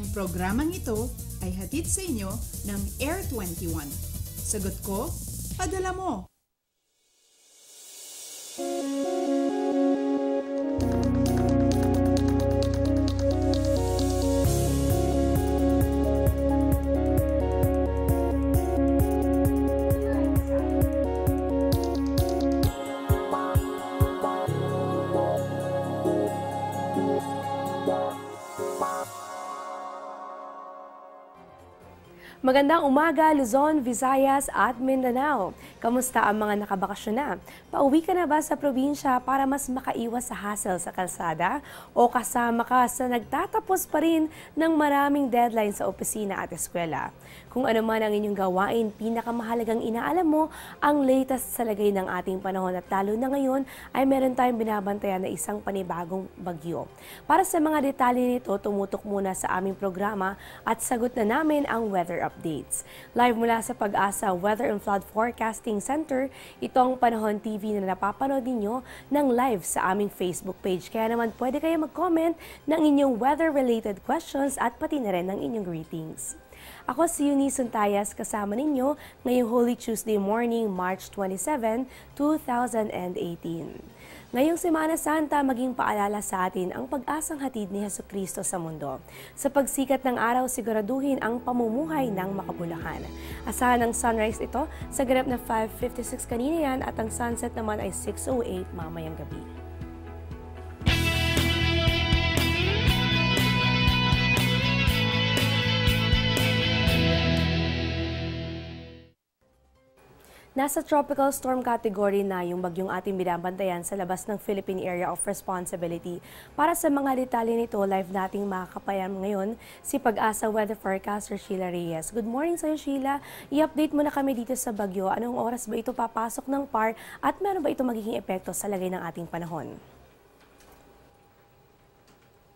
Ang programang ito ay hatid sa inyo ng Air 21. Sagot ko, padala mo! Magandang umaga, Luzon, Visayas at Mindanao. Kamusta ang mga nakabakasyon na? Pauwi ka na ba sa probinsya para mas makaiwas sa hassle sa kalsada? O kasama ka sa nagtatapos pa rin ng maraming deadline sa opisina at eskwela? Kung ano man ang inyong gawain, pinakamahalagang inaalam mo ang latest sa lagay ng ating panahon at lalo na ngayon ay meron tayong binabantayan na isang panibagong bagyo. Para sa mga detalye nito, tumutok muna sa aming programa at sagot na namin ang weather updates. Live mula sa Pag-asa Weather and Flood Forecasting Center, itong Panahon TV na napapanood ninyo ng live sa aming Facebook page. Kaya naman pwede kayo mag-comment ng inyong weather-related questions at pati na rin ng inyong greetings. Ako si Eunice Suntayas, kasama ninyo ngayong Holy Tuesday morning, March 27, 2018. Ngayong Semana Santa, maging paalala sa atin ang pag-asang hatid ni Jesucristo sa mundo. Sa pagsikat ng araw, siguraduhin ang pamumuhay ng makabuluhan. Asahan ang sunrise ito sa ganap na 5:56 kanina yan at ang sunset naman ay 6:08 mamayang gabi. Nasa tropical storm category na yung bagyong ating binabantayan sa labas ng Philippine Area of Responsibility. Para sa mga detalye nito, live nating makakapayam ngayon si Pag-asa Weather Forecaster Sheila Reyes. Good morning sa'yo, Sheila. I-update mo na kami dito sa bagyo. Anong oras ba ito papasok ng PAR at meron ba ito magiging epekto sa lagay ng ating panahon?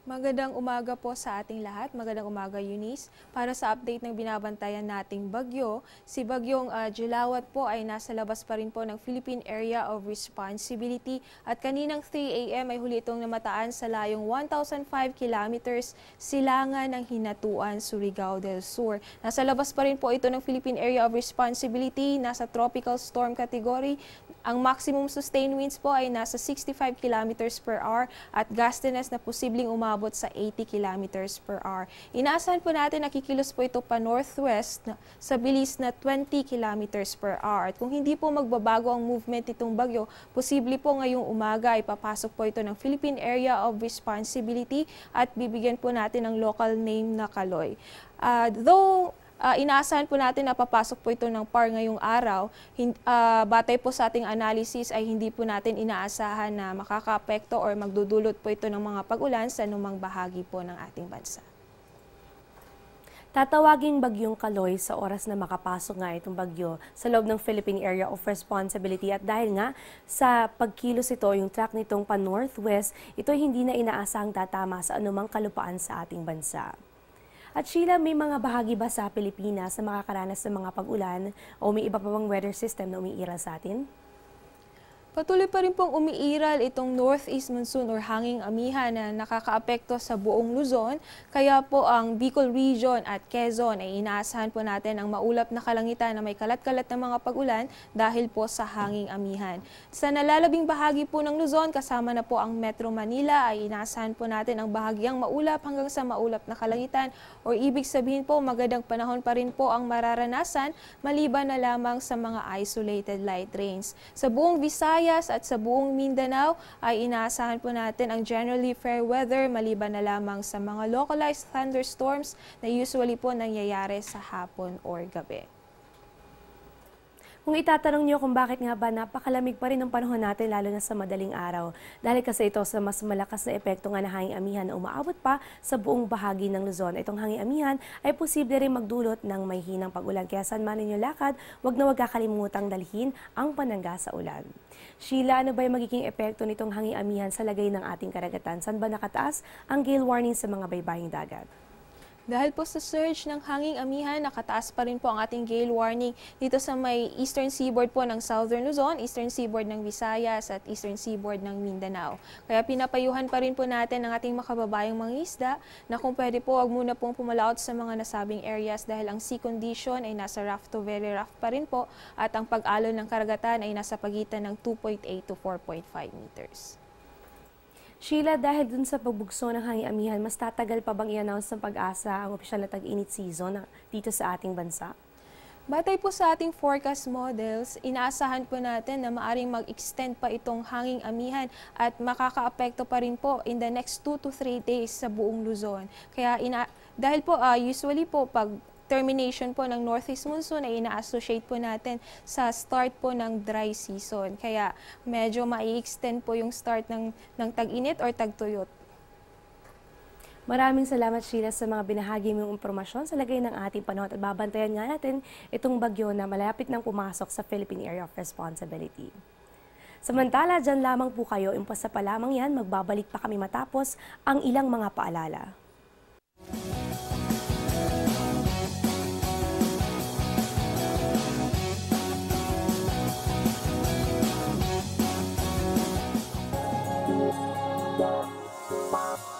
Magandang umaga po sa ating lahat. Magandang umaga, Eunice. Para sa update ng binabantayan nating bagyo, si Bagyong Jilawat po ay nasa labas pa rin po ng Philippine Area of Responsibility at kaninang 3 a.m. ay huli itong namataan sa layong 1,005 kilometers silangan ng Hinatuan, Surigao del Sur. Nasa labas pa rin po ito ng Philippine Area of Responsibility, nasa tropical storm category. Ang maximum sustained winds po ay nasa 65 kilometers per hour at gustiness na posibleng umabot sa 80 kilometers per hour. Inaasahan po natin na kikilos po ito pa northwest sa bilis na 20 kilometers per hour. At kung hindi po magbabago ang movement nitong bagyo, posible po ngayong umaga ay papasok po ito ng Philippine Area of Responsibility at bibigyan po natin ng local name na Kaloy. Inaasahan po natin na papasok po ito ng PAR ngayong araw. Batay po sa ating analysis ay hindi po natin inaasahan na makakaapekto or magdudulot po ito ng mga pag-ulan sa anumang bahagi po ng ating bansa. Tatawaging bagyong Kaloy sa oras na makapasok nga itong bagyo sa loob ng Philippine Area of Responsibility at dahil nga sa pagkilos ito, yung track nitong pa-northwest, ito hindi na inaasahang tatama sa anumang kalupaan sa ating bansa. At Sheila, may mga bahagi ba sa Pilipinas na makakaranas ng mga pag-ulan o may iba pa bang weather system na umiiral sa atin? Patuloy pa rin pong umiiral itong northeast monsoon or hanging amihan na nakakaapekto sa buong Luzon. Kaya po ang Bicol Region at Quezon ay inaasahan po natin ang maulap na kalangitan na may kalat-kalat na mga pag-ulan dahil po sa hanging amihan. Sa nalalabing bahagi po ng Luzon, kasama na po ang Metro Manila, ay inaasahan po natin ang bahagyang maulap hanggang sa maulap na kalangitan or ibig sabihin po magandang panahon pa rin po ang mararanasan maliban na lamang sa mga isolated light rains. Sa buong Visayas at sa buong Mindanao ay inaasahan po natin ang generally fair weather maliban na lamang sa mga localized thunderstorms na usually po nangyayari sa hapon or gabi. Kung itatanong niyo kung bakit nga ba napakalamig pa rin ang panahon natin lalo na sa madaling araw, dahil kasi ito sa mas malakas na epekto nga na hanging amihan na umaabot pa sa buong bahagi ng Luzon. Itong hanging amihan ay posible rin magdulot ng may hinang pag-ulan. Kaya saan man ninyo lakad, wag na wag kakalimutang dalhin ang panangga sa ulan. Sheila, ano ba yung magiging epekto nitong hanging amihan sa lagay ng ating karagatan? Saan ba nakataas ang gale warning sa mga baybaying dagat? Dahil po sa surge ng hanging amihan, nakataas pa rin po ang ating gale warning dito sa may eastern seaboard po ng Southern Luzon, eastern seaboard ng Visayas at eastern seaboard ng Mindanao. Kaya pinapayuhan pa rin po natin ang ating makababayang mga isda na kung pwede po, wag muna pong pumalaot sa mga nasabing areas dahil ang sea condition ay nasa rough to very rough pa rin po at ang pag-alon ng karagatan ay nasa pagitan ng 2.8 to 4.5 meters. Sheila, dahil dun sa pagbugso ng hanging amihan, mas tatagal pa bang i-announce ng Pag-asa ang opisyal na tag-init season dito sa ating bansa? Batay po sa ating forecast models, inaasahan po natin na maaring mag-extend pa itong hanging amihan at makakaapekto pa rin po in the next 2 to 3 days sa buong Luzon. Kaya dahil po usually po pag termination po ng northeast monsoon ay ina-associate po natin sa start po ng dry season. Kaya medyo mai-extend po yung start ng tag-init or tag-tuyot. Maraming salamat, Sheila, sa mga binahagi mong impormasyon sa lagay ng ating panahon at babantayan nga natin itong bagyo na malapit nang pumasok sa Philippine Area of Responsibility. Samantala, dyan lamang po kayo, impasa pa lamang yan, magbabalik pa kami matapos ang ilang mga paalala. Bye.